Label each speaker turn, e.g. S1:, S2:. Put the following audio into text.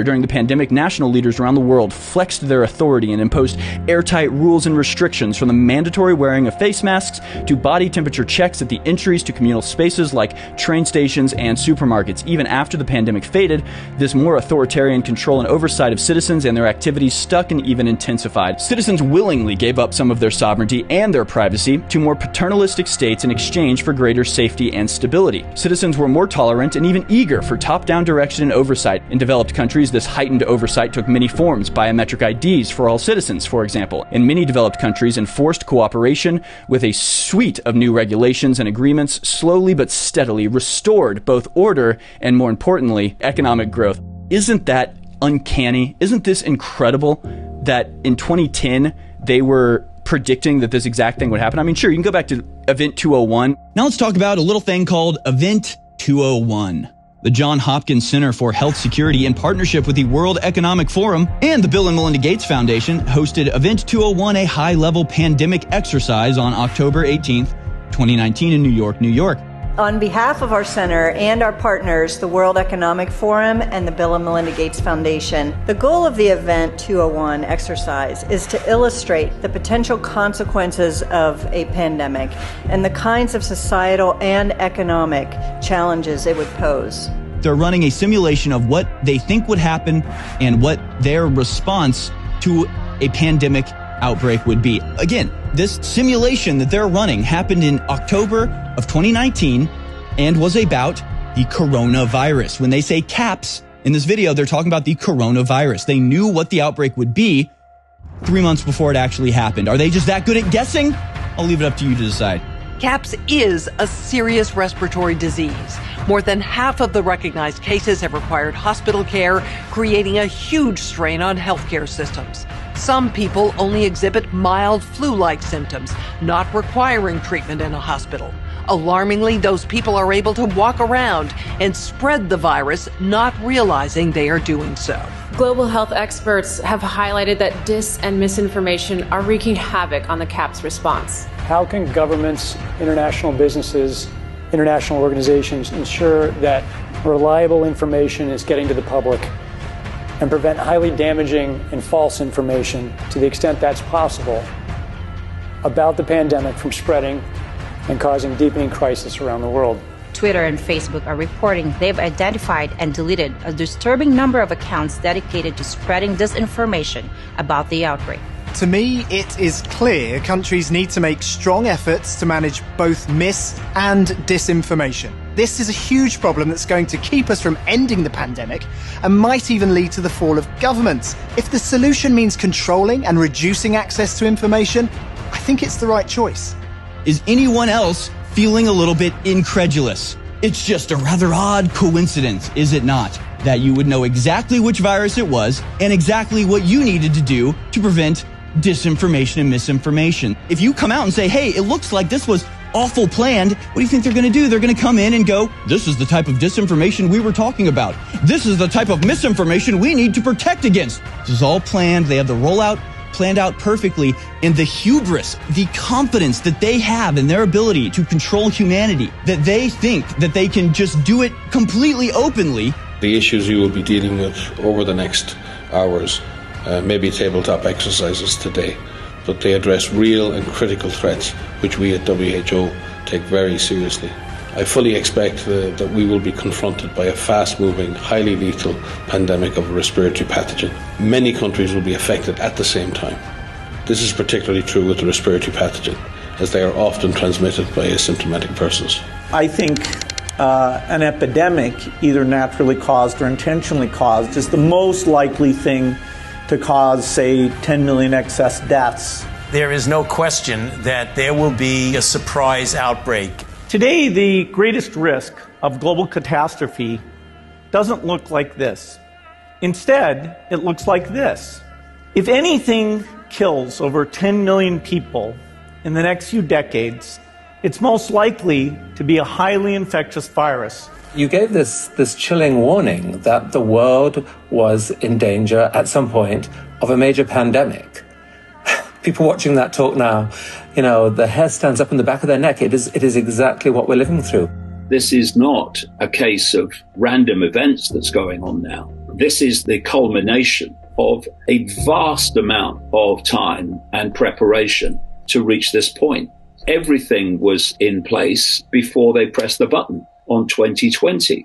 S1: During the pandemic, national leaders around the world flexed their authority and imposed airtight rules and restrictions, from the mandatory wearing of face masks to body temperature checks at the entries to communal spaces like train stations and supermarkets. Even after the pandemic faded, this more authoritarian control and oversight of citizens and their activities stuck and even intensified. Citizens willingly gave up some of their sovereignty and their privacy to more paternalistic states in exchange for greater safety and stability. Citizens were more tolerant and even eager for top-down direction and oversight. In developed countries, this heightened oversight took many forms. Biometric IDs for all citizens, for example. In many developed countries, enforced cooperation with a suite of new regulations and agreements slowly but steadily restored both order and, more importantly, economic growth. Isn't that uncanny? Isn't this incredible that in 2010 they were predicting that this exact thing would happen? I mean, sure, you can go back to Event 201. Now let's talk about a little thing called Event 201. The Johns Hopkins Center for Health Security, in partnership with the World Economic Forum and the Bill and Melinda Gates Foundation, hosted Event 201, a high-level pandemic exercise on October 18th, 2019 in New York, New York.
S2: On behalf of our center and our partners, the World Economic Forum and the Bill and Melinda Gates Foundation, the goal of the Event 201 exercise is to illustrate the potential consequences of a pandemic and the kinds of societal and economic challenges it would pose.
S1: They're running a simulation of what they think would happen and what their response to a pandemic outbreak would be. Again, this simulation that they're running happened in October of 2019 and was about the coronavirus. When they say CAPS in this video, they're talking about the coronavirus. They knew what the outbreak would be 3 months before it actually happened. Are they just that good at guessing? I'll leave it up to you to decide.
S3: CAPS is a serious respiratory disease. More than half of the recognized cases have required hospital care, creating a huge strain on healthcare systems. Some people only exhibit mild flu-like symptoms, not requiring treatment in a hospital. Alarmingly, those people are able to walk around and spread the virus, not realizing they are doing so.
S4: Global health experts have highlighted that dis and misinformation are wreaking havoc on the CAPS response.
S5: How can governments, international businesses, international organizations ensure that reliable information is getting to the public and prevent highly damaging and false information, to the extent that's possible, about the pandemic from spreading and causing deepening crisis around the world?
S6: Twitter and Facebook are reporting they've identified and deleted a disturbing number of accounts dedicated to spreading disinformation about the outbreak.
S7: To me, it is clear countries need to make strong efforts to manage both mis- and disinformation. This is a huge problem that's going to keep us from ending the pandemic and might even lead to the fall of governments. If the solution means controlling and reducing access to information, I think it's the right choice.
S1: Is anyone else feeling a little bit incredulous? It's just a rather odd coincidence, is it not, that you would know exactly which virus it was and exactly what you needed to do to prevent disinformation and misinformation. If you come out and say, hey, it looks like this was awful planned, what do you think they're going to do? They're going to come in and go, this is the type of disinformation we were talking about. This is the type of misinformation we need to protect against. This is all planned. They have the rollout planned out perfectly, and the hubris, the confidence that they have in their ability to control humanity, that they think that they can just do it completely openly.
S8: The issues you will be dealing with over the next hours may be tabletop exercises today, but they address real and critical threats which we at WHO take very seriously. I fully expect that we will be confronted by a fast-moving, highly lethal pandemic of a respiratory pathogen. Many countries will be affected at the same time. This is particularly true with the respiratory pathogen, as they are often transmitted by asymptomatic persons.
S9: I think an epidemic, either naturally caused or intentionally caused, is the most likely thing to cause, say, 10 million excess deaths.
S10: There is no question that there will be a surprise outbreak.
S9: Today, the greatest risk of global catastrophe doesn't look like this. Instead, it looks like this. If anything kills over 10 million people in the next few decades, it's most likely to be a highly infectious virus.
S11: You gave this chilling warning that the world was in danger at some point of a major pandemic. People watching that talk now, you know, the hair stands up in the back of their neck. It is exactly what we're living through.
S12: This is not a case of random events that's going on now. This is the culmination of a vast amount of time and preparation to reach this point. Everything was in place before they pressed the button on 2020.